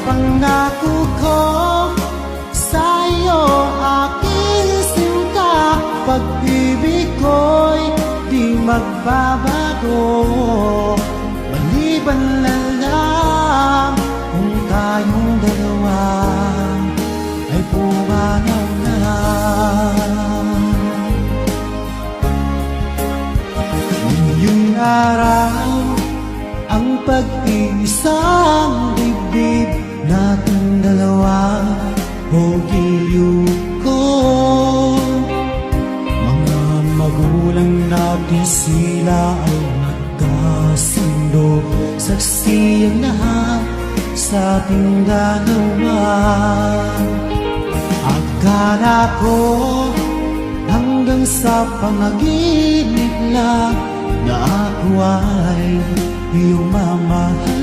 pangako ko sa'yo, aking sinta. Pag-ibig ko'y di magbabago, maliban na lang kung tayong dalawa ay pumanaw na. Ngayong araw ang pag-iisang dibdib nating dalawa o giliw ko. Mga magulang natin sila ay nagkasundo, saksi ang lahat sa ating dalawa. Akala ko hanggang sa panaginip lang na ako ay iyong mama.